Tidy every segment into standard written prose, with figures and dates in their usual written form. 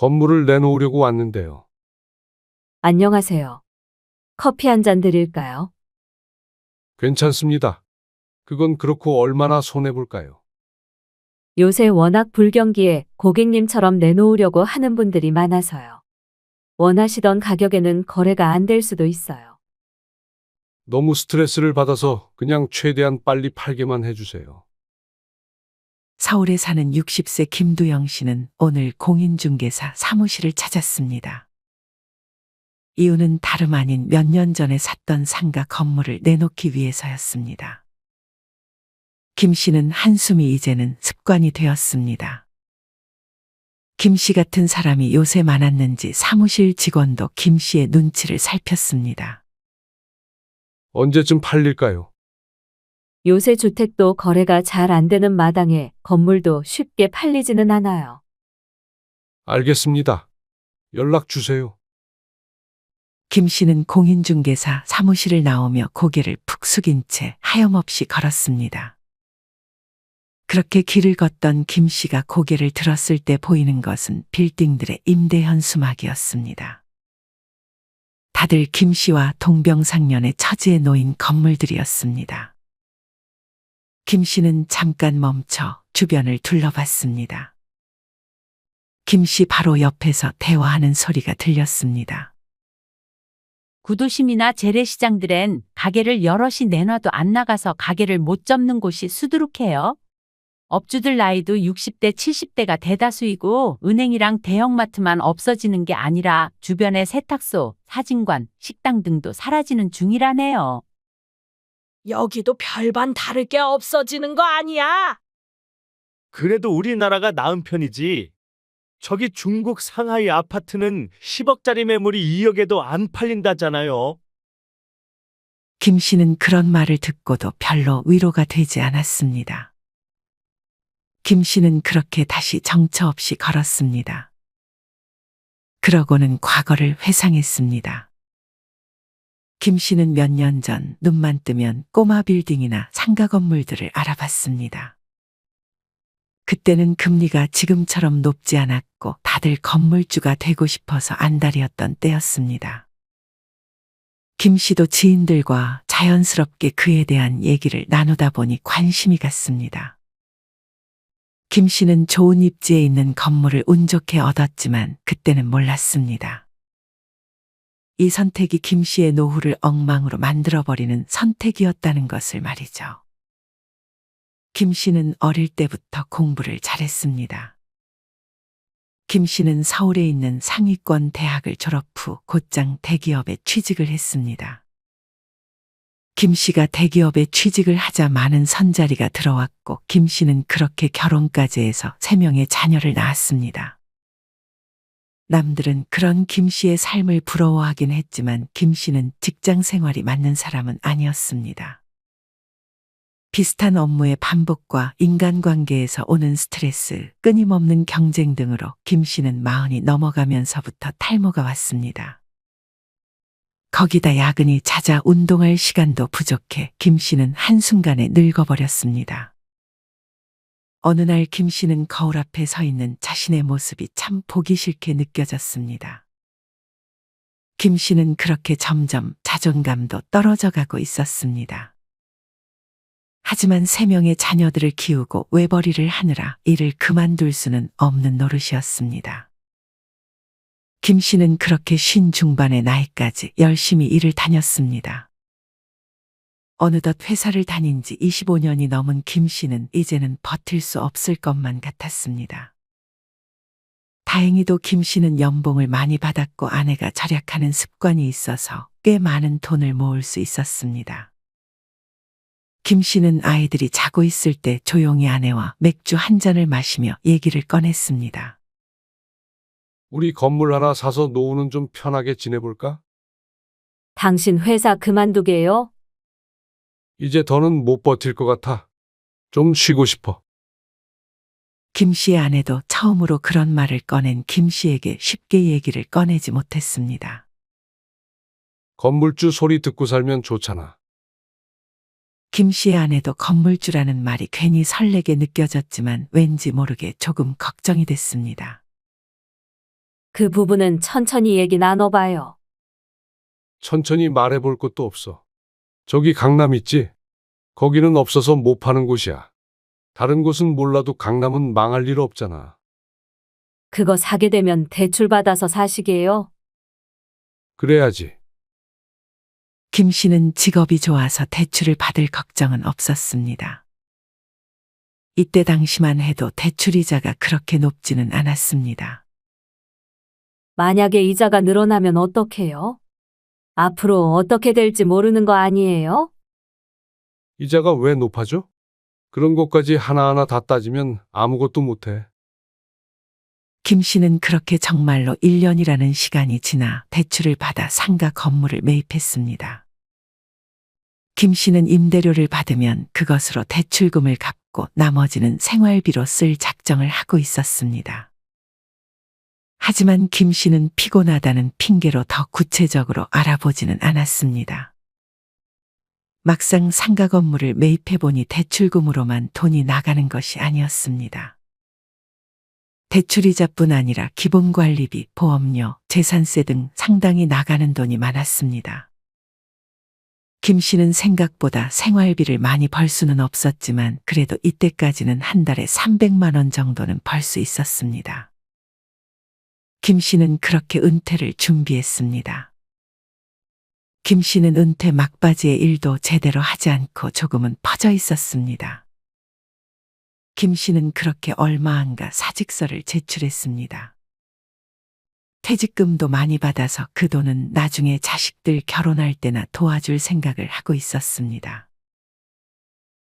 건물을 내놓으려고 왔는데요. 안녕하세요. 커피 한 잔 드릴까요? 괜찮습니다. 그건 그렇고 얼마나 손해볼까요? 요새 워낙 불경기에 고객님처럼 내놓으려고 하는 분들이 많아서요. 원하시던 가격에는 거래가 안 될 수도 있어요. 너무 스트레스를 받아서 그냥 최대한 빨리 팔게만 해주세요. 서울에 사는 60세 김두영 씨는 오늘 공인중개사 사무실을 찾았습니다. 이유는 다름 아닌 몇 년 전에 샀던 상가 건물을 내놓기 위해서였습니다. 김 씨는 한숨이 이제는 습관이 되었습니다. 김 씨 같은 사람이 요새 많았는지 사무실 직원도 김 씨의 눈치를 살폈습니다. 언제쯤 팔릴까요? 요새 주택도 거래가 잘 안 되는 마당에 건물도 쉽게 팔리지는 않아요. 알겠습니다. 연락 주세요. 김 씨는 공인중개사 사무실을 나오며 고개를 푹 숙인 채 하염없이 걸었습니다. 그렇게 길을 걷던 김 씨가 고개를 들었을 때 보이는 것은 빌딩들의 임대 현수막이었습니다. 다들 김 씨와 동병상련의 처지에 놓인 건물들이었습니다. 김 씨는 잠깐 멈춰 주변을 둘러봤습니다. 김 씨 바로 옆에서 대화하는 소리가 들렸습니다. 구도심이나 재래시장들엔 가게를 여럿이 내놔도 안 나가서 가게를 못 접는 곳이 수두룩해요. 업주들 나이도 60대, 70대가 대다수이고 은행이랑 대형마트만 없어지는 게 아니라 주변의 세탁소, 사진관, 식당 등도 사라지는 중이라네요. 여기도 별반 다를 게 없어지는 거 아니야? 그래도 우리나라가 나은 편이지. 저기 중국 상하이 아파트는 10억짜리 매물이 2억에도 안 팔린다잖아요. 김 씨는 그런 말을 듣고도 별로 위로가 되지 않았습니다. 김 씨는 그렇게 다시 정처 없이 걸었습니다. 그러고는 과거를 회상했습니다. 김 씨는 몇 년 전 눈만 뜨면 꼬마 빌딩이나 상가 건물들을 알아봤습니다. 그때는 금리가 지금처럼 높지 않았고 다들 건물주가 되고 싶어서 안달이었던 때였습니다. 김 씨도 지인들과 자연스럽게 그에 대한 얘기를 나누다 보니 관심이 갔습니다. 김 씨는 좋은 입지에 있는 건물을 운 좋게 얻었지만 그때는 몰랐습니다. 이 선택이 김 씨의 노후를 엉망으로 만들어버리는 선택이었다는 것을 말이죠. 김 씨는 어릴 때부터 공부를 잘했습니다. 김 씨는 서울에 있는 상위권 대학을 졸업 후 곧장 대기업에 취직을 했습니다. 김 씨가 대기업에 취직을 하자 많은 선자리가 들어왔고 김 씨는 그렇게 결혼까지 해서 3명의 자녀를 낳았습니다. 남들은 그런 김 씨의 삶을 부러워하긴 했지만 김 씨는 직장 생활이 맞는 사람은 아니었습니다. 비슷한 업무의 반복과 인간관계에서 오는 스트레스, 끊임없는 경쟁 등으로 김 씨는 40이 넘어가면서부터 탈모가 왔습니다. 거기다 야근이 잦아 운동할 시간도 부족해 김 씨는 한순간에 늙어버렸습니다. 어느 날 김 씨는 거울 앞에 서 있는 자신의 모습이 참 보기 싫게 느껴졌습니다. 김 씨는 그렇게 점점 자존감도 떨어져 가고 있었습니다. 하지만 3명의 자녀들을 키우고 외벌이를 하느라 일을 그만둘 수는 없는 노릇이었습니다. 김 씨는 그렇게 중반의 나이까지 열심히 일을 다녔습니다. 어느덧 회사를 다닌 지 25년이 넘은 김 씨는 이제는 버틸 수 없을 것만 같았습니다. 다행히도 김 씨는 연봉을 많이 받았고 아내가 절약하는 습관이 있어서 꽤 많은 돈을 모을 수 있었습니다. 김 씨는 아이들이 자고 있을 때 조용히 아내와 맥주 한 잔을 마시며 얘기를 꺼냈습니다. 우리 건물 하나 사서 노후는 좀 편하게 지내볼까? 당신 회사 그만두게요? 이제 더는 못 버틸 것 같아. 좀 쉬고 싶어. 김 씨의 아내도 처음으로 그런 말을 꺼낸 김 씨에게 쉽게 얘기를 꺼내지 못했습니다. 건물주 소리 듣고 살면 좋잖아. 김 씨의 아내도 건물주라는 말이 괜히 설레게 느껴졌지만 왠지 모르게 조금 걱정이 됐습니다. 그 부분은 천천히 얘기 나눠봐요. 천천히 말해볼 것도 없어. 저기 강남 있지? 거기는 없어서 못 파는 곳이야. 다른 곳은 몰라도 강남은 망할 일 없잖아. 그거 사게 되면 대출 받아서 사시게요. 그래야지. 김 씨는 직업이 좋아서 대출을 받을 걱정은 없었습니다. 이때 당시만 해도 대출 이자가 그렇게 높지는 않았습니다. 만약에 이자가 늘어나면 어떡해요? 앞으로 어떻게 될지 모르는 거 아니에요? 이자가 왜 높아져? 그런 것까지 하나하나 다 따지면 아무것도 못해. 김 씨는 그렇게 정말로 1년이라는 시간이 지나 대출을 받아 상가 건물을 매입했습니다. 김 씨는 임대료를 받으면 그것으로 대출금을 갚고 나머지는 생활비로 쓸 작정을 하고 있었습니다. 하지만 김 씨는 피곤하다는 핑계로 더 구체적으로 알아보지는 않았습니다. 막상 상가 건물을 매입해보니 대출금으로만 돈이 나가는 것이 아니었습니다. 대출이자뿐 아니라 기본관리비, 보험료, 재산세 등 상당히 나가는 돈이 많았습니다. 김 씨는 생각보다 생활비를 많이 벌 수는 없었지만 그래도 이때까지는 한 달에 300만 원 정도는 벌 수 있었습니다. 김 씨는 그렇게 은퇴를 준비했습니다. 김 씨는 은퇴 막바지에 일도 제대로 하지 않고 조금은 퍼져 있었습니다. 김 씨는 그렇게 얼마 안가 사직서를 제출했습니다. 퇴직금도 많이 받아서 그 돈은 나중에 자식들 결혼할 때나 도와줄 생각을 하고 있었습니다.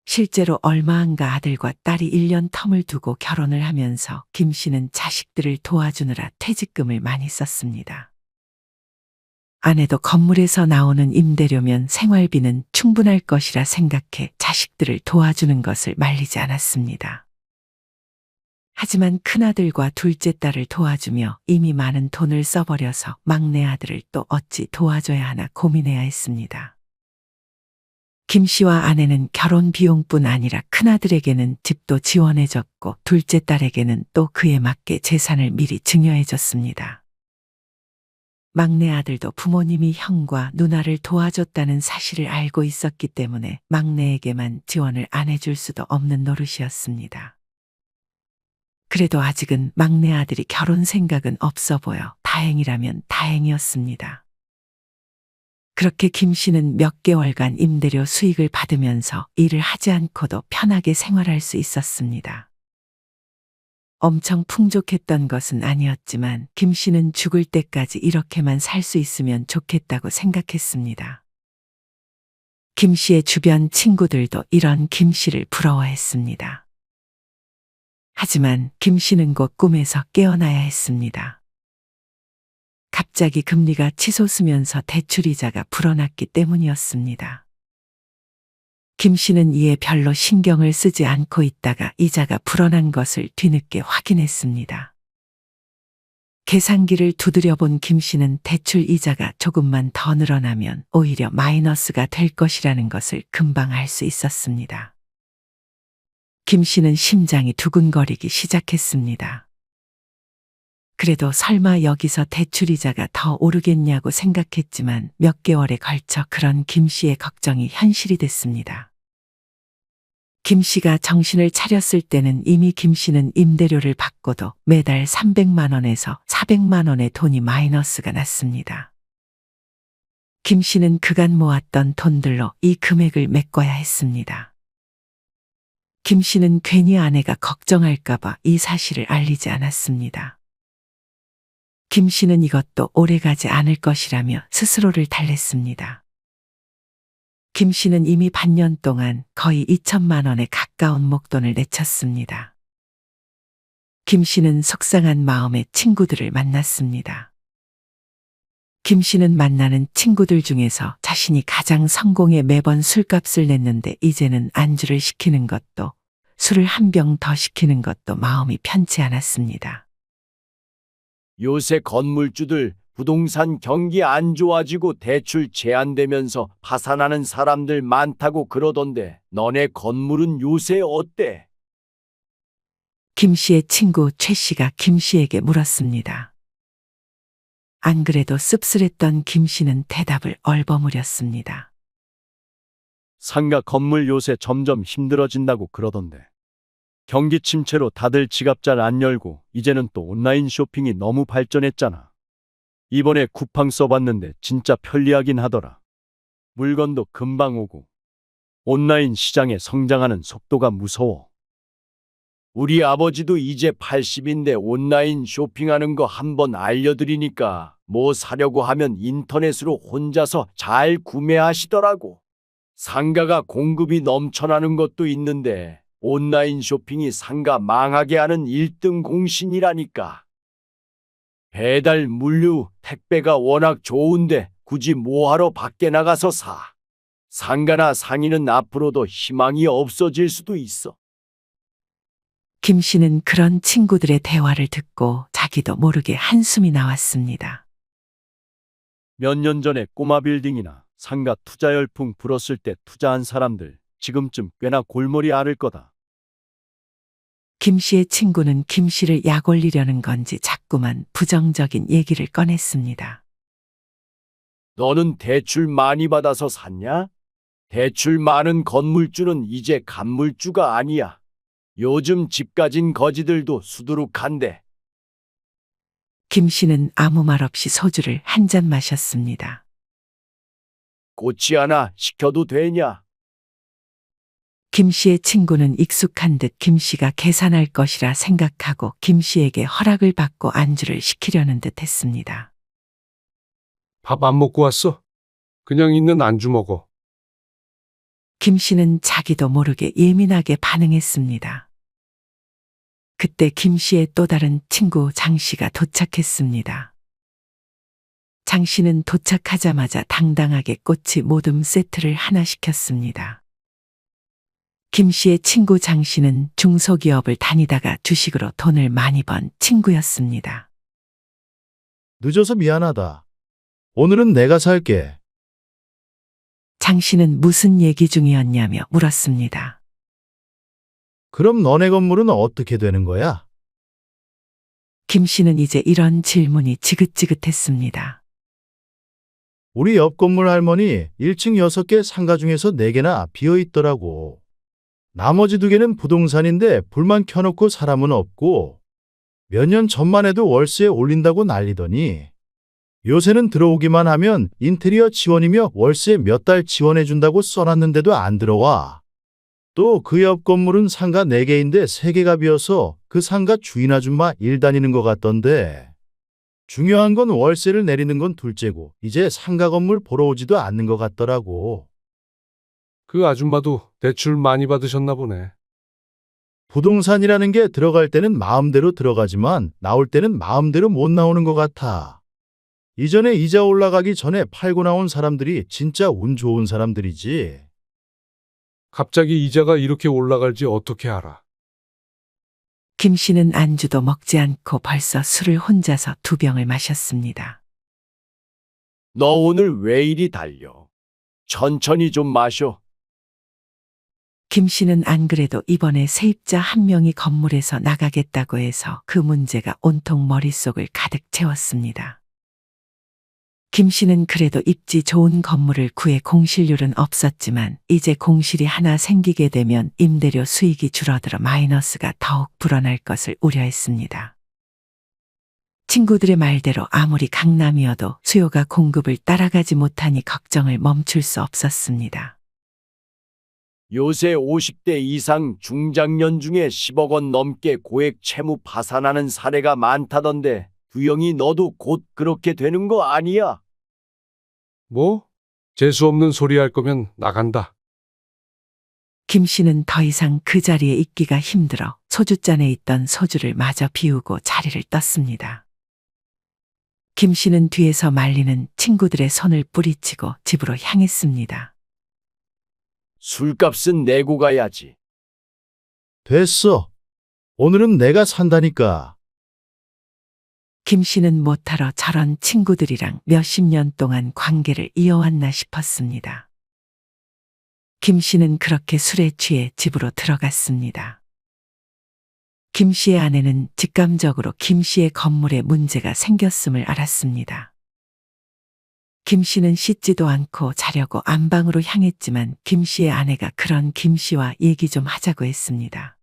실제로 얼마 안가 아들과 딸이 1년 텀을 두고 결혼을 하면서 김 씨는 자식들을 도와주느라 퇴직금을 많이 썼습니다. 아내도 건물에서 나오는 임대료면 생활비는 충분할 것이라 생각해 자식들을 도와주는 것을 말리지 않았습니다. 하지만 큰아들과 둘째 딸을 도와주며 이미 많은 돈을 써버려서 막내 아들을 또 어찌 도와줘야 하나 고민해야 했습니다. 김 씨와 아내는 결혼 비용뿐 아니라 큰아들에게는 집도 지원해줬고 둘째 딸에게는 또 그에 맞게 재산을 미리 증여해줬습니다. 막내 아들도 부모님이 형과 누나를 도와줬다는 사실을 알고 있었기 때문에 막내에게만 지원을 안 해줄 수도 없는 노릇이었습니다. 그래도 아직은 막내 아들이 결혼 생각은 없어 보여 다행이라면 다행이었습니다. 그렇게 김 씨는 몇 개월간 임대료 수익을 받으면서 일을 하지 않고도 편하게 생활할 수 있었습니다. 엄청 풍족했던 것은 아니었지만 김 씨는 죽을 때까지 이렇게만 살 수 있으면 좋겠다고 생각했습니다. 김 씨의 주변 친구들도 이런 김 씨를 부러워했습니다. 하지만 김 씨는 곧 꿈에서 깨어나야 했습니다. 갑자기 금리가 치솟으면서 대출이자가 불어났기 때문이었습니다. 김 씨는 이에 별로 신경을 쓰지 않고 있다가 이자가 불어난 것을 뒤늦게 확인했습니다. 계산기를 두드려 본 김 씨는 대출 이자가 조금만 더 늘어나면 오히려 마이너스가 될 것이라는 것을 금방 알 수 있었습니다. 김 씨는 심장이 두근거리기 시작했습니다. 그래도 설마 여기서 대출이자가 더 오르겠냐고 생각했지만 몇 개월에 걸쳐 그런 김 씨의 걱정이 현실이 됐습니다. 김 씨가 정신을 차렸을 때는 이미 김 씨는 임대료를 받고도 매달 300만 원에서 400만 원의 돈이 마이너스가 났습니다. 김 씨는 그간 모았던 돈들로 이 금액을 메꿔야 했습니다. 김 씨는 괜히 아내가 걱정할까봐 이 사실을 알리지 않았습니다. 김 씨는 이것도 오래가지 않을 것이라며 스스로를 달랬습니다. 김 씨는 이미 반년 동안 거의 2천만 원에 가까운 목돈을 내쳤습니다. 김 씨는 속상한 마음에 친구들을 만났습니다. 김 씨는 만나는 친구들 중에서 자신이 가장 성공해 매번 술값을 냈는데 이제는 안주를 시키는 것도 술을 한 병 더 시키는 것도 마음이 편치 않았습니다. 요새 건물주들 부동산 경기 안 좋아지고 대출 제한되면서 파산하는 사람들 많다고 그러던데 너네 건물은 요새 어때? 김 씨의 친구 최 씨가 김 씨에게 물었습니다. 안 그래도 씁쓸했던 김 씨는 대답을 얼버무렸습니다. 상가 건물 요새 점점 힘들어진다고 그러던데. 경기 침체로 다들 지갑 잘 안 열고 이제는 또 온라인 쇼핑이 너무 발전했잖아. 이번에 쿠팡 써봤는데 진짜 편리하긴 하더라. 물건도 금방 오고. 온라인 시장의 성장하는 속도가 무서워. 우리 아버지도 이제 80인데 온라인 쇼핑하는 거 한번 알려드리니까 뭐 사려고 하면 인터넷으로 혼자서 잘 구매하시더라고. 상가가 공급이 넘쳐나는 것도 있는데 온라인 쇼핑이 상가 망하게 하는 1등 공신이라니까. 배달, 물류, 택배가 워낙 좋은데 굳이 뭐하러 밖에 나가서 사. 상가나 상인은 앞으로도 희망이 없어질 수도 있어. 김 씨는 그런 친구들의 대화를 듣고 자기도 모르게 한숨이 나왔습니다. 몇 년 전에 꼬마 빌딩이나 상가 투자 열풍 불었을 때 투자한 사람들 지금쯤 꽤나 골머리 앓을 거다. 김 씨의 친구는 김 씨를 약 올리려는 건지 자꾸만 부정적인 얘기를 꺼냈습니다. 너는 대출 많이 받아서 샀냐? 대출 많은 건물주는 이제 간물주가 아니야. 요즘 집 가진 거지들도 수두룩한데. 김 씨는 아무 말 없이 소주를 한 잔 마셨습니다. 꼬치 하나 시켜도 되냐? 김 씨의 친구는 익숙한 듯 김 씨가 계산할 것이라 생각하고 김 씨에게 허락을 받고 안주를 시키려는 듯 했습니다. 밥 안 먹고 왔어? 그냥 있는 안주 먹어. 김 씨는 자기도 모르게 예민하게 반응했습니다. 그때 김 씨의 또 다른 친구 장 씨가 도착했습니다. 장 씨는 도착하자마자 당당하게 꼬치 모듬 세트를 하나 시켰습니다. 김 씨의 친구 장 씨는 중소기업을 다니다가 주식으로 돈을 많이 번 친구였습니다. 늦어서 미안하다. 오늘은 내가 살게. 장 씨는 무슨 얘기 중이었냐며 물었습니다. 그럼 너네 건물은 어떻게 되는 거야? 김 씨는 이제 이런 질문이 지긋지긋했습니다. 우리 옆 건물 할머니 1층 6개 상가 중에서 4개나 비어 있더라고. 나머지 2개는 부동산인데 불만 켜놓고 사람은 없고 몇 년 전만 해도 월세 올린다고 난리더니 요새는 들어오기만 하면 인테리어 지원이며 월세 몇 달 지원해준다고 써놨는데도 안 들어와. 또 그 옆 건물은 상가 4개인데 3개가 비어서 그 상가 주인 아줌마 일 다니는 것 같던데. 중요한 건 월세를 내리는 건 둘째고 이제 상가 건물 보러 오지도 않는 것 같더라고. 그 아줌마도 대출 많이 받으셨나 보네. 부동산이라는 게 들어갈 때는 마음대로 들어가지만 나올 때는 마음대로 못 나오는 것 같아. 이전에 이자 올라가기 전에 팔고 나온 사람들이 진짜 운 좋은 사람들이지. 갑자기 이자가 이렇게 올라갈지 어떻게 알아? 김 씨는 안주도 먹지 않고 벌써 술을 혼자서 2병을 마셨습니다. 너 오늘 왜 이리 달려? 천천히 좀 마셔. 김 씨는 안 그래도 이번에 세입자 한 명이 건물에서 나가겠다고 해서 그 문제가 온통 머릿속을 가득 채웠습니다. 김 씨는 그래도 입지 좋은 건물을 구해 공실률은 없었지만 이제 공실이 하나 생기게 되면 임대료 수익이 줄어들어 마이너스가 더욱 불어날 것을 우려했습니다. 친구들의 말대로 아무리 강남이어도 수요가 공급을 따라가지 못하니 걱정을 멈출 수 없었습니다. 요새 50대 이상 중장년 중에 10억 원 넘게 고액 채무 파산하는 사례가 많다던데 두영이 너도 곧 그렇게 되는 거 아니야? 뭐? 재수없는 소리 할 거면 나간다. 김 씨는 더 이상 그 자리에 있기가 힘들어 소주잔에 있던 소주를 마저 비우고 자리를 떴습니다. 김 씨는 뒤에서 말리는 친구들의 손을 뿌리치고 집으로 향했습니다. 술값은 내고 가야지. 됐어. 오늘은 내가 산다니까. 김 씨는 못하러 저런 친구들이랑 몇십 년 동안 관계를 이어왔나 싶었습니다. 김 씨는 그렇게 술에 취해 집으로 들어갔습니다. 김 씨의 아내는 직감적으로 김 씨의 건물에 문제가 생겼음을 알았습니다. 김 씨는 씻지도 않고 자려고 안방으로 향했지만 김 씨의 아내가 그런 김 씨와 얘기 좀 하자고 했습니다.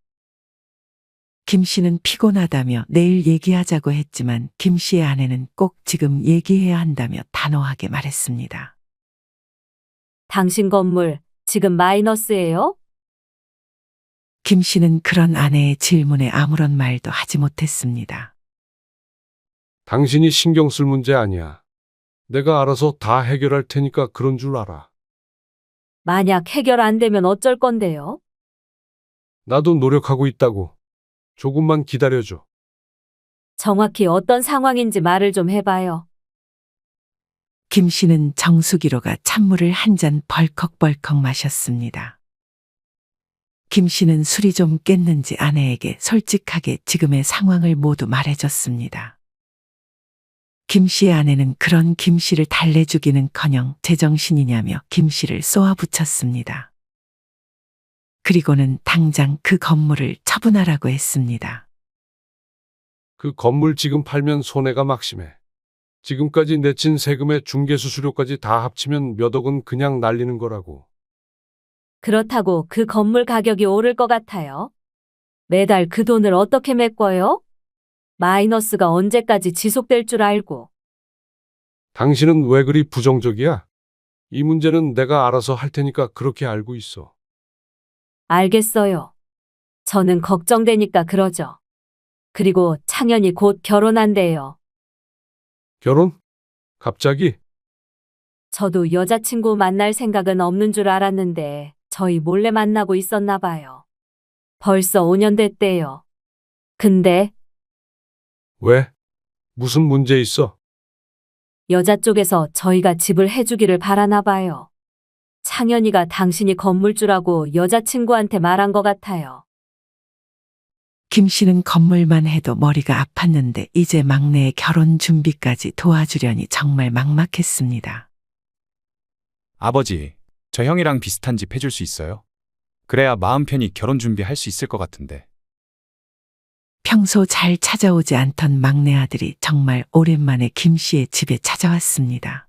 김 씨는 피곤하다며 내일 얘기하자고 했지만 김 씨의 아내는 꼭 지금 얘기해야 한다며 단호하게 말했습니다. 당신 건물 지금 마이너스예요? 김 씨는 그런 아내의 질문에 아무런 말도 하지 못했습니다. 당신이 신경 쓸 문제 아니야. 내가 알아서 다 해결할 테니까 그런 줄 알아. 만약 해결 안 되면 어쩔 건데요? 나도 노력하고 있다고. 조금만 기다려줘. 정확히 어떤 상황인지 말을 좀 해봐요. 김 씨는 정수기로가 찬물을 한 잔 벌컥벌컥 마셨습니다. 김 씨는 술이 좀 깼는지 아내에게 솔직하게 지금의 상황을 모두 말해줬습니다. 김 씨의 아내는 그런 김 씨를 달래주기는커녕 제정신이냐며 김 씨를 쏘아붙였습니다. 그리고는 당장 그 건물을 처분하라고 했습니다. 그 건물 지금 팔면 손해가 막심해. 지금까지 내친 세금에 중개수수료까지 다 합치면 몇 억은 그냥 날리는 거라고. 그렇다고 그 건물 가격이 오를 것 같아요? 매달 그 돈을 어떻게 메꿔요? 마이너스가 언제까지 지속될 줄 알고. 당신은 왜 그리 부정적이야? 이 문제는 내가 알아서 할 테니까 그렇게 알고 있어. 알겠어요. 저는 걱정되니까 그러죠. 그리고 창현이 곧 결혼한대요. 결혼? 갑자기? 저도 여자친구 만날 생각은 없는 줄 알았는데 저희 몰래 만나고 있었나 봐요. 벌써 5년 됐대요. 근데 왜? 무슨 문제 있어? 여자 쪽에서 저희가 집을 해주기를 바라나 봐요. 창현이가 당신이 건물주라고 여자친구한테 말한 것 같아요. 김 씨는 건물만 해도 머리가 아팠는데 이제 막내의 결혼 준비까지 도와주려니 정말 막막했습니다. 아버지, 저 형이랑 비슷한 집 해줄 수 있어요? 그래야 마음 편히 결혼 준비할 수 있을 것 같은데. 평소 잘 찾아오지 않던 막내 아들이 정말 오랜만에 김 씨의 집에 찾아왔습니다.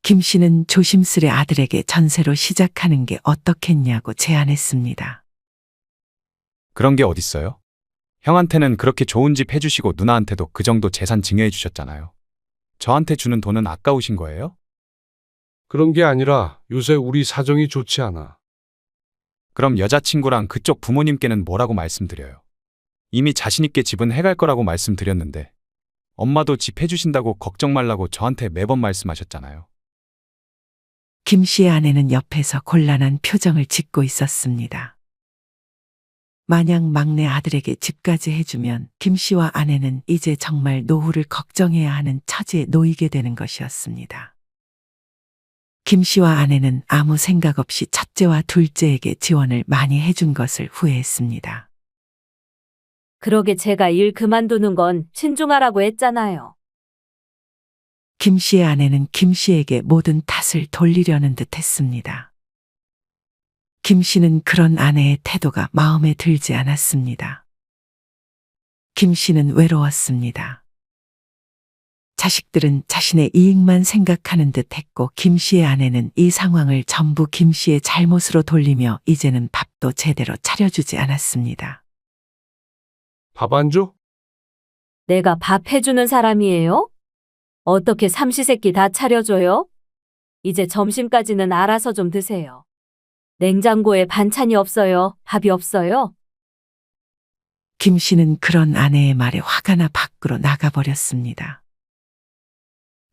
김 씨는 조심스레 아들에게 전세로 시작하는 게 어떻겠냐고 제안했습니다. 그런 게 어딨어요? 형한테는 그렇게 좋은 집 해주시고 누나한테도 그 정도 재산 증여해 주셨잖아요. 저한테 주는 돈은 아까우신 거예요? 그런 게 아니라 요새 우리 사정이 좋지 않아. 그럼 여자친구랑 그쪽 부모님께는 뭐라고 말씀드려요? 이미 자신있게 집은 해갈 거라고 말씀드렸는데 엄마도 집 해주신다고 걱정 말라고 저한테 매번 말씀하셨잖아요. 김 씨의 아내는 옆에서 곤란한 표정을 짓고 있었습니다. 만약 막내 아들에게 집까지 해주면 김 씨와 아내는 이제 정말 노후를 걱정해야 하는 처지에 놓이게 되는 것이었습니다. 김 씨와 아내는 아무 생각 없이 첫째와 둘째에게 지원을 많이 해준 것을 후회했습니다. 그러게 제가 일 그만두는 건 신중하라고 했잖아요. 김 씨의 아내는 김 씨에게 모든 탓을 돌리려는 듯 했습니다. 김 씨는 그런 아내의 태도가 마음에 들지 않았습니다. 김 씨는 외로웠습니다. 자식들은 자신의 이익만 생각하는 듯 했고 김 씨의 아내는 이 상황을 전부 김 씨의 잘못으로 돌리며 이제는 밥도 제대로 차려주지 않았습니다. 밥 안 줘? 내가 밥 해주는 사람이에요? 어떻게 삼시세끼 다 차려줘요? 이제 점심까지는 알아서 좀 드세요. 냉장고에 반찬이 없어요? 밥이 없어요? 김 씨는 그런 아내의 말에 화가 나 밖으로 나가버렸습니다.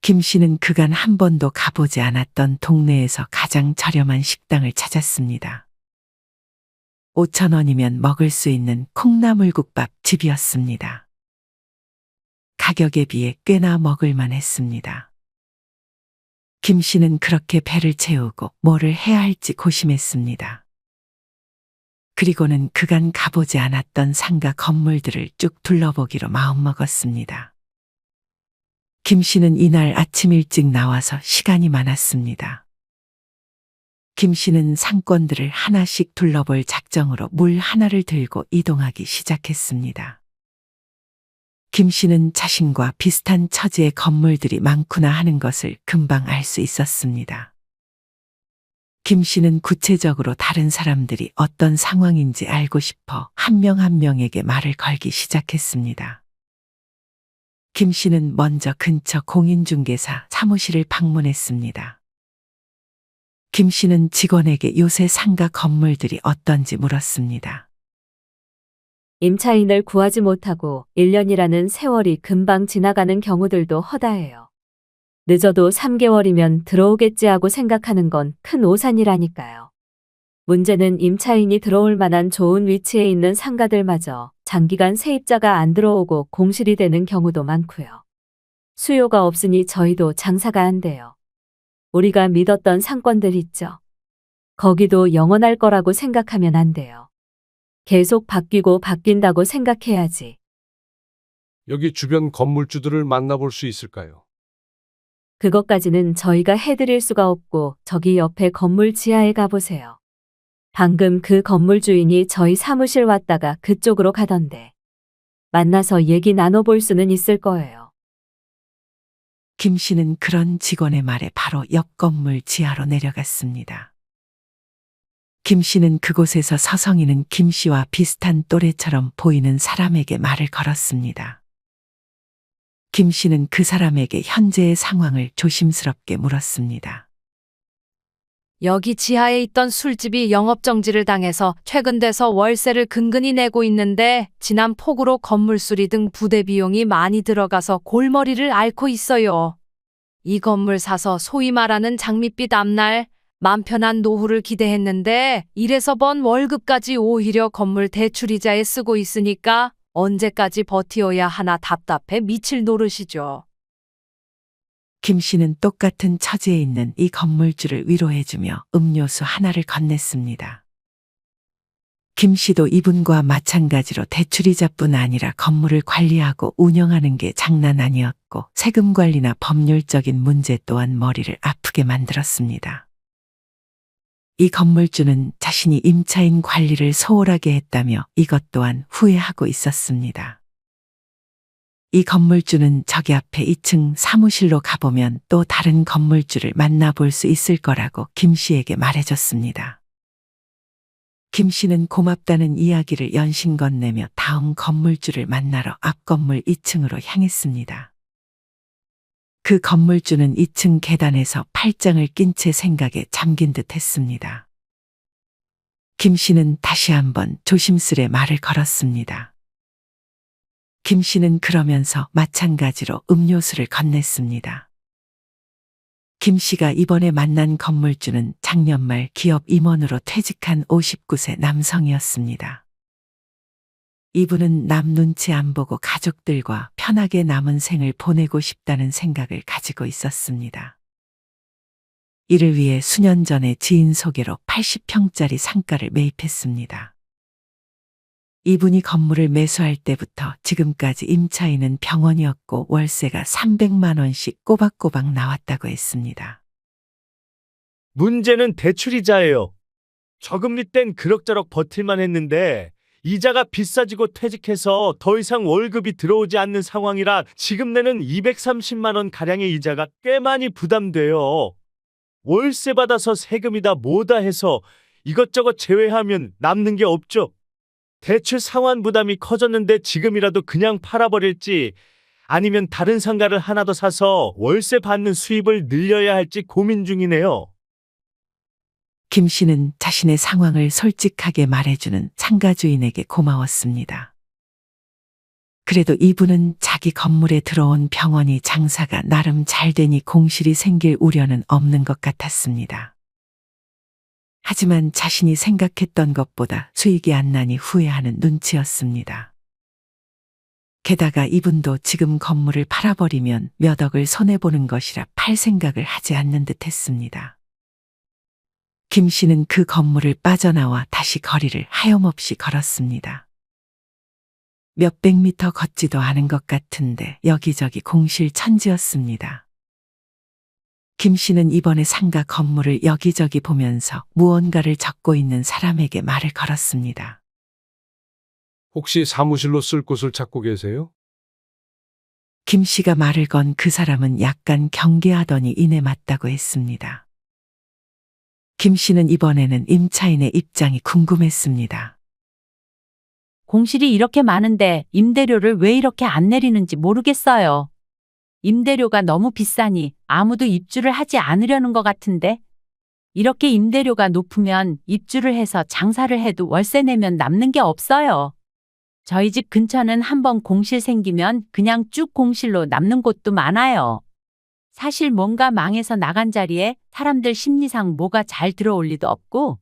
김 씨는 그간 한 번도 가보지 않았던 동네에서 가장 저렴한 식당을 찾았습니다. 5,000원이면 먹을 수 있는 콩나물국밥 집이었습니다. 가격에 비해 꽤나 먹을만 했습니다. 김 씨는 그렇게 배를 채우고 뭐를 해야 할지 고심했습니다. 그리고는 그간 가보지 않았던 상가 건물들을 쭉 둘러보기로 마음먹었습니다. 김 씨는 이날 아침 일찍 나와서 시간이 많았습니다. 김 씨는 상권들을 하나씩 둘러볼 작정으로 물 하나를 들고 이동하기 시작했습니다. 김 씨는 자신과 비슷한 처지의 건물들이 많구나 하는 것을 금방 알 수 있었습니다. 김 씨는 구체적으로 다른 사람들이 어떤 상황인지 알고 싶어 한 명 한 명에게 말을 걸기 시작했습니다. 김 씨는 먼저 근처 공인중개사 사무실을 방문했습니다. 김 씨는 직원에게 요새 상가 건물들이 어떤지 물었습니다. 임차인을 구하지 못하고 1년이라는 세월이 금방 지나가는 경우들도 허다해요. 늦어도 3개월이면 들어오겠지 하고 생각하는 건 큰 오산이라니까요. 문제는 임차인이 들어올 만한 좋은 위치에 있는 상가들마저 장기간 세입자가 안 들어오고 공실이 되는 경우도 많고요. 수요가 없으니 저희도 장사가 안 돼요. 우리가 믿었던 상권들 있죠. 거기도 영원할 거라고 생각하면 안 돼요. 계속 바뀌고 바뀐다고 생각해야지. 여기 주변 건물주들을 만나볼 수 있을까요? 그것까지는 저희가 해드릴 수가 없고 저기 옆에 건물 지하에 가보세요. 방금 그 건물 주인이 저희 사무실 왔다가 그쪽으로 가던데. 만나서 얘기 나눠볼 수는 있을 거예요. 김 씨는 그런 직원의 말에 바로 옆 건물 지하로 내려갔습니다. 김 씨는 그곳에서 서성이는 김 씨와 비슷한 또래처럼 보이는 사람에게 말을 걸었습니다. 김 씨는 그 사람에게 현재의 상황을 조심스럽게 물었습니다. 여기 지하에 있던 술집이 영업정지를 당해서 최근 돼서 월세를 근근히 내고 있는데 지난 폭우로 건물 수리 등 부대 비용이 많이 들어가서 골머리를 앓고 있어요. 이 건물 사서 소위 말하는 장밋빛 앞날 맘 편한 노후를 기대했는데 이래서 번 월급까지 오히려 건물 대출이자에 쓰고 있으니까 언제까지 버티어야 하나 답답해 미칠 노릇이죠. 김 씨는 똑같은 처지에 있는 이 건물주를 위로해주며 음료수 하나를 건넸습니다. 김 씨도 이분과 마찬가지로 대출이자뿐 아니라 건물을 관리하고 운영하는 게 장난 아니었고 세금 관리나 법률적인 문제 또한 머리를 아프게 만들었습니다. 이 건물주는 자신이 임차인 관리를 소홀하게 했다며 이것 또한 후회하고 있었습니다. 이 건물주는 저기 앞에 2층 사무실로 가보면 또 다른 건물주를 만나볼 수 있을 거라고 김 씨에게 말해줬습니다. 김 씨는 고맙다는 이야기를 연신 건네며 다음 건물주를 만나러 앞 건물 2층으로 향했습니다. 그 건물주는 2층 계단에서 팔짱을 낀 채 생각에 잠긴 듯 했습니다. 김 씨는 다시 한번 조심스레 말을 걸었습니다. 김 씨는 그러면서 마찬가지로 음료수를 건넸습니다. 김 씨가 이번에 만난 건물주는 작년 말 기업 임원으로 퇴직한 59세 남성이었습니다. 이분은 남 눈치 안 보고 가족들과 편하게 남은 생을 보내고 싶다는 생각을 가지고 있었습니다. 이를 위해 수년 전에 지인 소개로 80평짜리 상가를 매입했습니다. 이분이 건물을 매수할 때부터 지금까지 임차인은 병원이었고 월세가 300만 원씩 꼬박꼬박 나왔다고 했습니다. 문제는 대출이자예요. 저금리 땐 그럭저럭 버틸만 했는데 이자가 비싸지고 퇴직해서 더 이상 월급이 들어오지 않는 상황이라 지금 내는 230만 원 가량의 이자가 꽤 많이 부담돼요. 월세 받아서 세금이다 뭐다 해서 이것저것 제외하면 남는 게 없죠. 대출 상환 부담이 커졌는데 지금이라도 그냥 팔아버릴지 아니면 다른 상가를 하나 더 사서 월세 받는 수입을 늘려야 할지 고민 중이네요. 김 씨는 자신의 상황을 솔직하게 말해주는 상가 주인에게 고마웠습니다. 그래도 이분은 자기 건물에 들어온 병원이 장사가 나름 잘 되니 공실이 생길 우려는 없는 것 같았습니다. 하지만 자신이 생각했던 것보다 수익이 안 나니 후회하는 눈치였습니다. 게다가 이분도 지금 건물을 팔아버리면 몇 억을 손해보는 것이라 팔 생각을 하지 않는 듯 했습니다. 김 씨는 그 건물을 빠져나와 다시 거리를 하염없이 걸었습니다. 몇백 미터 걷지도 않은 것 같은데 여기저기 공실 천지였습니다. 김 씨는 이번에 상가 건물을 여기저기 보면서 무언가를 적고 있는 사람에게 말을 걸었습니다. 혹시 사무실로 쓸 곳을 찾고 계세요? 김 씨가 말을 건 그 사람은 약간 경계하더니 이내 맞다고 했습니다. 김 씨는 이번에는 임차인의 입장이 궁금했습니다. 공실이 이렇게 많은데 임대료를 왜 이렇게 안 내리는지 모르겠어요. 임대료가 너무 비싸니 아무도 입주를 하지 않으려는 것 같은데 이렇게 임대료가 높으면 입주를 해서 장사를 해도 월세 내면 남는 게 없어요. 저희 집 근처는 한번 공실 생기면 그냥 쭉 공실로 남는 곳도 많아요. 사실 뭔가 망해서 나간 자리에 사람들 심리상 뭐가 잘 들어올 리도 없고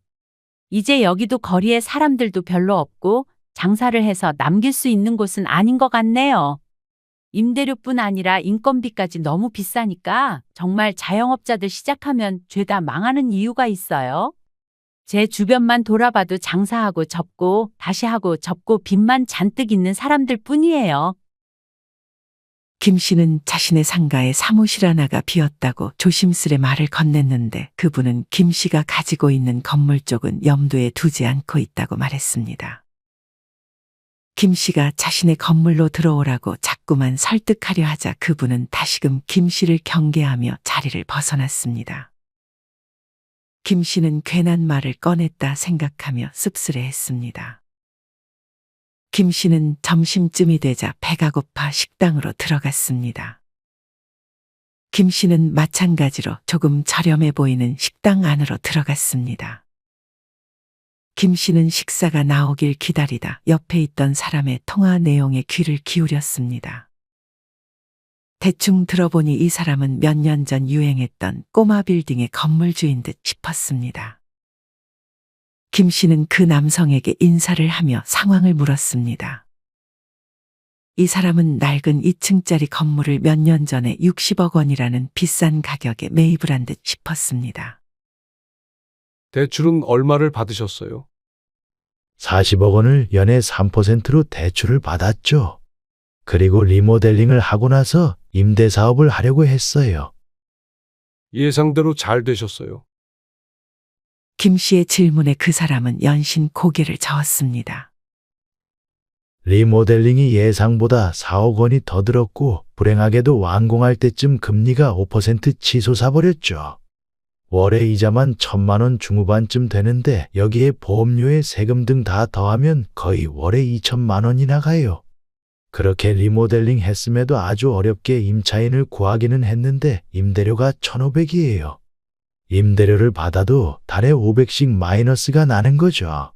이제 여기도 거리에 사람들도 별로 없고 장사를 해서 남길 수 있는 곳은 아닌 것 같네요. 임대료뿐 아니라 인건비까지 너무 비싸니까 정말 자영업자들 시작하면 죄다 망하는 이유가 있어요. 제 주변만 돌아봐도 장사하고 접고 다시 하고 접고 빚만 잔뜩 있는 사람들 뿐이에요. 김 씨는 자신의 상가에 사무실 하나가 비었다고 조심스레 말을 건넸는데 그분은 김 씨가 가지고 있는 건물 쪽은 염두에 두지 않고 있다고 말했습니다. 김 씨가 자신의 건물로 들어오라고 자꾸만 설득하려 하자 그분은 다시금 김 씨를 경계하며 자리를 벗어났습니다. 김 씨는 괜한 말을 꺼냈다 생각하며 씁쓸해했습니다. 김 씨는 점심쯤이 되자 배가 고파 식당으로 들어갔습니다. 김 씨는 마찬가지로 조금 저렴해 보이는 식당 안으로 들어갔습니다. 김 씨는 식사가 나오길 기다리다 옆에 있던 사람의 통화 내용에 귀를 기울였습니다. 대충 들어보니 이 사람은 몇 년 전 유행했던 꼬마 빌딩의 건물주인 듯 싶었습니다. 김 씨는 그 남성에게 인사를 하며 상황을 물었습니다. 이 사람은 낡은 2층짜리 건물을 몇 년 전에 60억 원이라는 비싼 가격에 매입을 한 듯 싶었습니다. 대출은 얼마를 받으셨어요? 40억 원을 연에 3%로 대출을 받았죠. 그리고 리모델링을 하고 나서 임대 사업을 하려고 했어요. 예상대로 잘 되셨어요. 김 씨의 질문에 그 사람은 연신 고개를 저었습니다. 리모델링이 예상보다 4억 원이 더 들었고 불행하게도 완공할 때쯤 금리가 5% 치솟아 버렸죠. 월에 이자만 1,000만 원 중후반쯤 되는데 여기에 보험료에 세금 등 다 더하면 거의 월에 2천만 원이나 가요. 그렇게 리모델링 했음에도 아주 어렵게 임차인을 구하기는 했는데 임대료가 1,500이에요. 임대료를 받아도 달에 500씩 마이너스가 나는 거죠.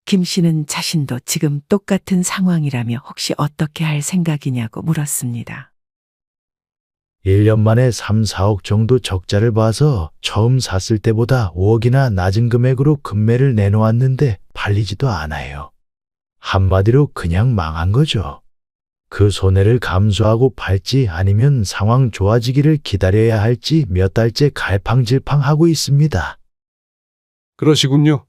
김 씨는 자신도 지금 똑같은 상황이라며 혹시 어떻게 할 생각이냐고 물었습니다. 1년 만에 3, 4억 정도 적자를 봐서 처음 샀을 때보다 5억이나 낮은 금액으로 금매를 내놓았는데 팔리지도 않아요. 한마디로 그냥 망한 거죠. 그 손해를 감수하고 팔지 아니면 상황 좋아지기를 기다려야 할지 몇 달째 갈팡질팡하고 있습니다. 그러시군요.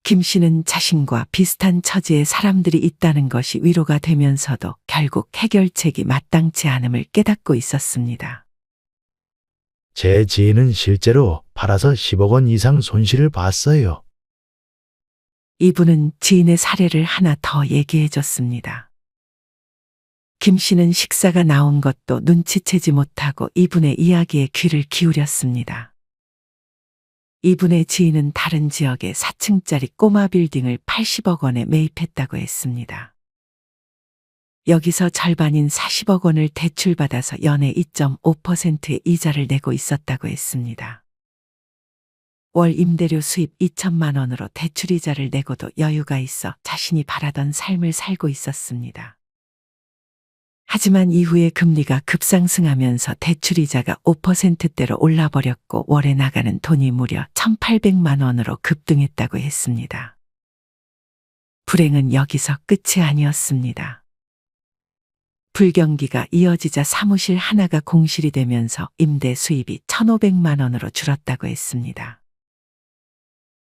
김 씨는 자신과 비슷한 처지의 사람들이 있다는 것이 위로가 되면서도 결국 해결책이 마땅치 않음을 깨닫고 있었습니다. 제 지인은 실제로 팔아서 10억 원 이상 손실을 봤어요. 이분은 지인의 사례를 하나 더 얘기해 줬습니다. 김 씨는 식사가 나온 것도 눈치채지 못하고 이분의 이야기에 귀를 기울였습니다. 이분의 지인은 다른 지역의 4층짜리 꼬마 빌딩을 80억 원에 매입했다고 했습니다. 여기서 절반인 40억 원을 대출받아서 연에 2.5%의 이자를 내고 있었다고 했습니다. 월 임대료 수입 2천만 원으로 대출이자를 내고도 여유가 있어 자신이 바라던 삶을 살고 있었습니다. 하지만 이후에 금리가 급상승하면서 대출이자가 5%대로 올라버렸고 월에 나가는 돈이 무려 1,800만 원으로 급등했다고 했습니다. 불행은 여기서 끝이 아니었습니다. 불경기가 이어지자 사무실 하나가 공실이 되면서 임대 수입이 1,500만 원으로 줄었다고 했습니다.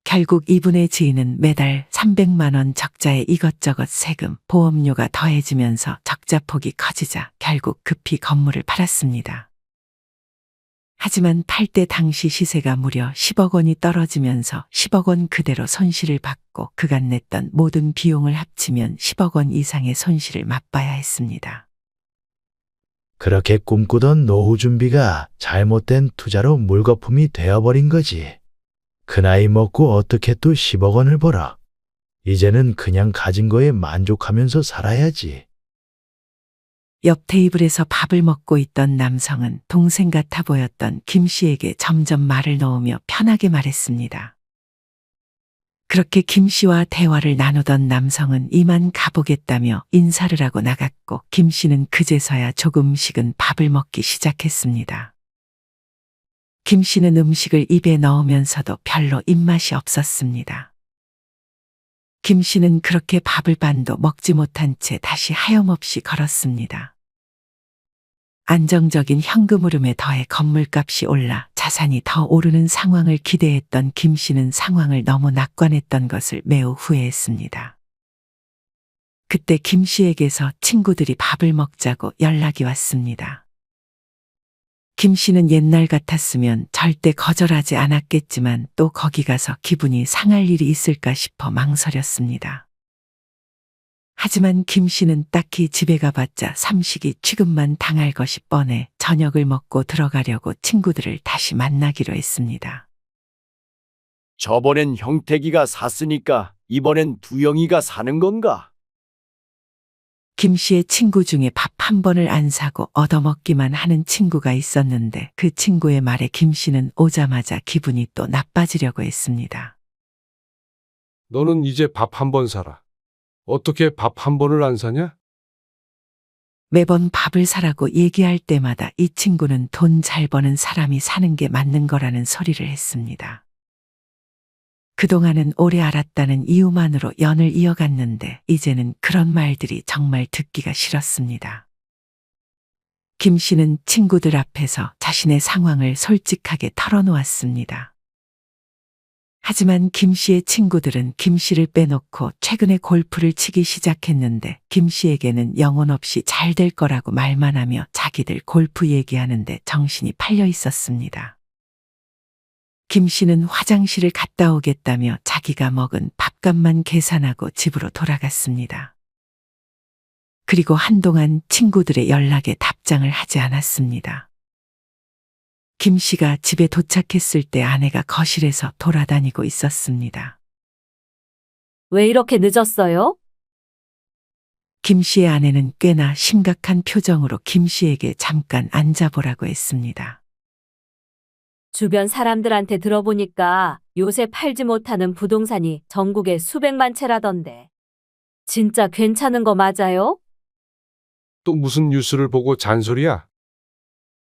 결국 이분의 지인은 매달 300만 원 적자에 이것저것 세금, 보험료가 더해지면서 적자폭이 커지자 결국 급히 건물을 팔았습니다. 하지만 팔 때 당시 시세가 무려 10억 원이 떨어지면서 10억 원 그대로 손실을 받고 그간 냈던 모든 비용을 합치면 10억 원 이상의 손실을 맛봐야 했습니다. 그렇게 꿈꾸던 노후 준비가 잘못된 투자로 물거품이 되어버린 거지. 그 나이 먹고 어떻게 또 10억 원을 벌어. 이제는 그냥 가진 거에 만족하면서 살아야지. 옆 테이블에서 밥을 먹고 있던 남성은 동생 같아 보였던 김 씨에게 점점 말을 놓으며 편하게 말했습니다. 그렇게 김 씨와 대화를 나누던 남성은 이만 가보겠다며 인사를 하고 나갔고 김 씨는 그제서야 조금씩은 밥을 먹기 시작했습니다. 김 씨는 음식을 입에 넣으면서도 별로 입맛이 없었습니다. 김 씨는 그렇게 밥을 반도 먹지 못한 채 다시 하염없이 걸었습니다. 안정적인 현금 흐름에 더해 건물값이 올라 자산이 더 오르는 상황을 기대했던 김 씨는 상황을 너무 낙관했던 것을 매우 후회했습니다. 그때 김 씨에게서 친구들이 밥을 먹자고 연락이 왔습니다. 김 씨는 옛날 같았으면 절대 거절하지 않았겠지만 또 거기 가서 기분이 상할 일이 있을까 싶어 망설였습니다. 하지만 김 씨는 딱히 집에 가봤자 삼식이 취급만 당할 것이 뻔해 저녁을 먹고 들어가려고 친구들을 다시 만나기로 했습니다. 저번엔 형택이가 샀으니까 이번엔 두영이가 사는 건가? 김 씨의 친구 중에 밥 한 번을 안 사고 얻어먹기만 하는 친구가 있었는데 그 친구의 말에 김 씨는 오자마자 기분이 또 나빠지려고 했습니다. 너는 이제 밥 한 번 사라. 어떻게 밥 한 번을 안 사냐? 매번 밥을 사라고 얘기할 때마다 이 친구는 돈 잘 버는 사람이 사는 게 맞는 거라는 소리를 했습니다. 그동안은 오래 알았다는 이유만으로 연을 이어갔는데 이제는 그런 말들이 정말 듣기가 싫었습니다. 김 씨는 친구들 앞에서 자신의 상황을 솔직하게 털어놓았습니다. 하지만 김 씨의 친구들은 김 씨를 빼놓고 최근에 골프를 치기 시작했는데 김 씨에게는 영혼 없이 잘 될 거라고 말만 하며 자기들 골프 얘기하는데 정신이 팔려 있었습니다. 김 씨는 화장실을 갔다 오겠다며 자기가 먹은 밥값만 계산하고 집으로 돌아갔습니다. 그리고 한동안 친구들의 연락에 답장을 하지 않았습니다. 김 씨가 집에 도착했을 때 아내가 거실에서 돌아다니고 있었습니다. 왜 이렇게 늦었어요? 김 씨의 아내는 꽤나 심각한 표정으로 김 씨에게 잠깐 앉아보라고 했습니다. 주변 사람들한테 들어보니까 요새 팔지 못하는 부동산이 전국에 수백만 채라던데. 진짜 괜찮은 거 맞아요? 또 무슨 뉴스를 보고 잔소리야?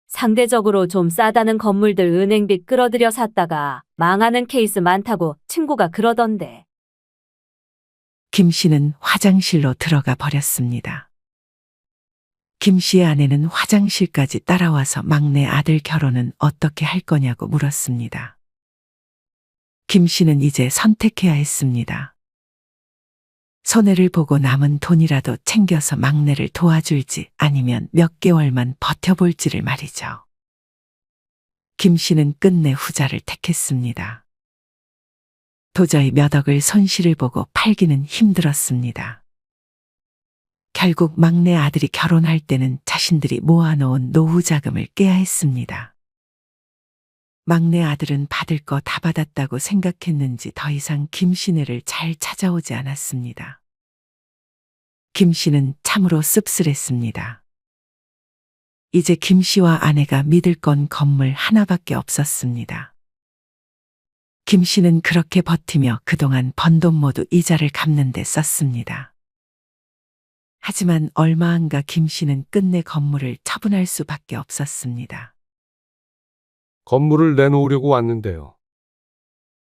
상대적으로 좀 싸다는 건물들 은행빚 끌어들여 샀다가 망하는 케이스 많다고 친구가 그러던데. 김 씨는 화장실로 들어가 버렸습니다. 김 씨의 아내는 화장실까지 따라와서 막내 아들 결혼은 어떻게 할 거냐고 물었습니다. 김 씨는 이제 선택해야 했습니다. 손해를 보고 남은 돈이라도 챙겨서 막내를 도와줄지 아니면 몇 개월만 버텨볼지를 말이죠. 김 씨는 끝내 후자를 택했습니다. 도저히 몇 억을 손실을 보고 팔기는 힘들었습니다. 결국 막내 아들이 결혼할 때는 자신들이 모아놓은 노후 자금을 깨야 했습니다. 막내 아들은 받을 거 다 받았다고 생각했는지 더 이상 김 씨네를 잘 찾아오지 않았습니다. 김 씨는 참으로 씁쓸했습니다. 이제 김 씨와 아내가 믿을 건 건물 하나밖에 없었습니다. 김 씨는 그렇게 버티며 그동안 번 돈 모두 이자를 갚는 데 썼습니다. 하지만 얼마 안 가 김 씨는 끝내 건물을 처분할 수밖에 없었습니다. 건물을 내놓으려고 왔는데요.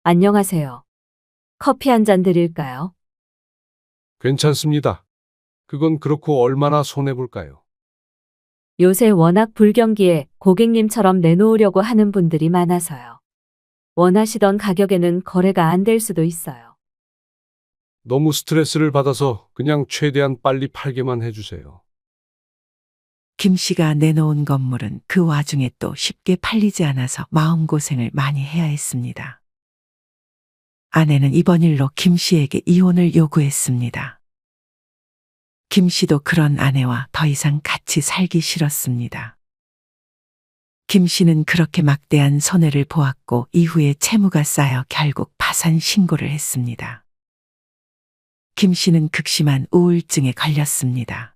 안녕하세요. 커피 한 잔 드릴까요? 괜찮습니다. 그건 그렇고 얼마나 손해볼까요? 요새 워낙 불경기에 고객님처럼 내놓으려고 하는 분들이 많아서요. 원하시던 가격에는 거래가 안 될 수도 있어요. 너무 스트레스를 받아서 그냥 최대한 빨리 팔게만 해주세요. 김 씨가 내놓은 건물은 그 와중에 또 쉽게 팔리지 않아서 마음고생을 많이 해야 했습니다. 아내는 이번 일로 김 씨에게 이혼을 요구했습니다. 김 씨도 그런 아내와 더 이상 같이 살기 싫었습니다. 김 씨는 그렇게 막대한 손해를 보았고 이후에 채무가 쌓여 결국 파산 신고를 했습니다. 김 씨는 극심한 우울증에 걸렸습니다.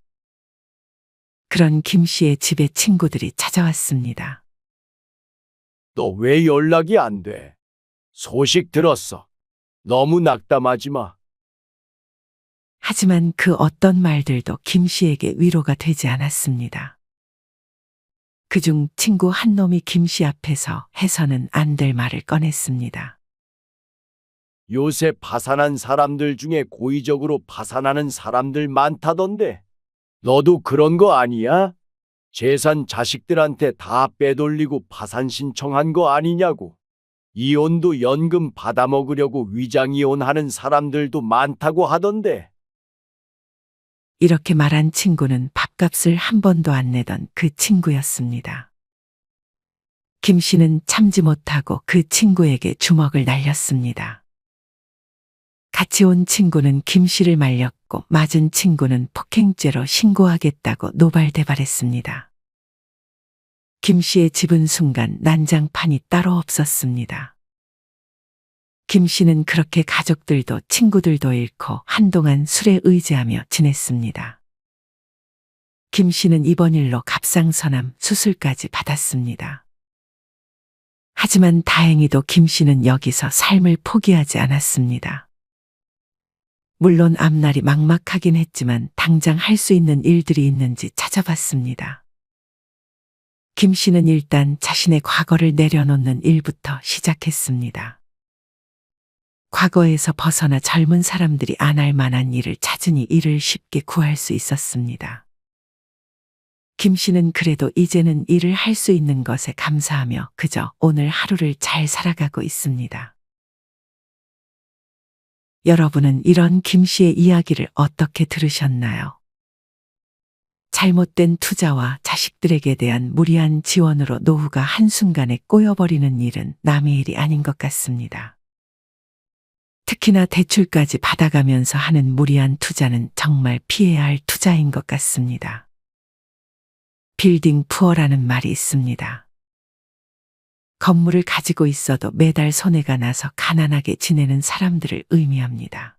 그런 김 씨의 집에 친구들이 찾아왔습니다. 너 왜 연락이 안 돼? 소식 들었어. 너무 낙담하지 마. 하지만 그 어떤 말들도 김 씨에게 위로가 되지 않았습니다. 그중 친구 한 놈이 김 씨 앞에서 해서는 안 될 말을 꺼냈습니다. 요새 파산한 사람들 중에 고의적으로 파산하는 사람들 많다던데. 너도 그런 거 아니야? 재산 자식들한테 다 빼돌리고 파산 신청한 거 아니냐고. 이혼도 연금 받아먹으려고 위장이혼하는 사람들도 많다고 하던데. 이렇게 말한 친구는 밥값을 한 번도 안 내던 그 친구였습니다. 김 씨는 참지 못하고 그 친구에게 주먹을 날렸습니다. 같이 온 친구는 김 씨를 말렸고 맞은 친구는 폭행죄로 신고하겠다고 노발대발했습니다. 김 씨의 집은 순간 난장판이 따로 없었습니다. 김 씨는 그렇게 가족들도 친구들도 잃고 한동안 술에 의지하며 지냈습니다. 김 씨는 이번 일로 갑상선암 수술까지 받았습니다. 하지만 다행히도 김 씨는 여기서 삶을 포기하지 않았습니다. 물론 앞날이 막막하긴 했지만 당장 할 수 있는 일들이 있는지 찾아봤습니다. 김 씨는 일단 자신의 과거를 내려놓는 일부터 시작했습니다. 과거에서 벗어나 젊은 사람들이 안 할 만한 일을 찾으니 일을 쉽게 구할 수 있었습니다. 김 씨는 그래도 이제는 일을 할 수 있는 것에 감사하며 그저 오늘 하루를 잘 살아가고 있습니다. 여러분은 이런 김 씨의 이야기를 어떻게 들으셨나요? 잘못된 투자와 자식들에게 대한 무리한 지원으로 노후가 한순간에 꼬여버리는 일은 남의 일이 아닌 것 같습니다. 특히나 대출까지 받아가면서 하는 무리한 투자는 정말 피해야 할 투자인 것 같습니다. 빌딩 푸어라는 말이 있습니다. 건물을 가지고 있어도 매달 손해가 나서 가난하게 지내는 사람들을 의미합니다.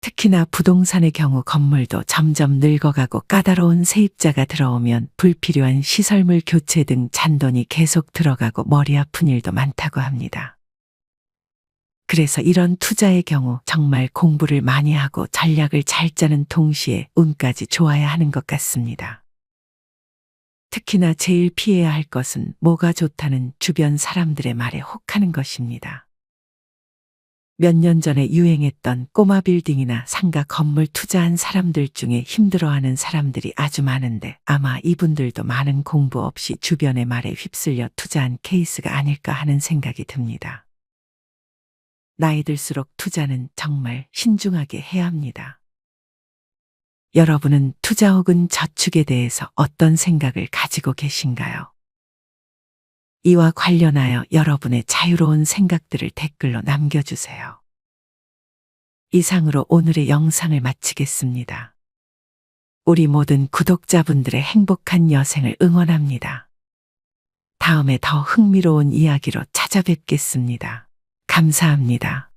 특히나 부동산의 경우 건물도 점점 늙어가고 까다로운 세입자가 들어오면 불필요한 시설물 교체 등 잔돈이 계속 들어가고 머리 아픈 일도 많다고 합니다. 그래서 이런 투자의 경우 정말 공부를 많이 하고 전략을 잘 짜는 동시에 운까지 좋아야 하는 것 같습니다. 특히나 제일 피해야 할 것은 뭐가 좋다는 주변 사람들의 말에 혹하는 것입니다. 몇 년 전에 유행했던 꼬마 빌딩이나 상가 건물 투자한 사람들 중에 힘들어하는 사람들이 아주 많은데 아마 이분들도 많은 공부 없이 주변의 말에 휩쓸려 투자한 케이스가 아닐까 하는 생각이 듭니다. 나이 들수록 투자는 정말 신중하게 해야 합니다. 여러분은 투자 혹은 저축에 대해서 어떤 생각을 가지고 계신가요? 이와 관련하여 여러분의 자유로운 생각들을 댓글로 남겨주세요. 이상으로 오늘의 영상을 마치겠습니다. 우리 모든 구독자분들의 행복한 여생을 응원합니다. 다음에 더 흥미로운 이야기로 찾아뵙겠습니다. 감사합니다.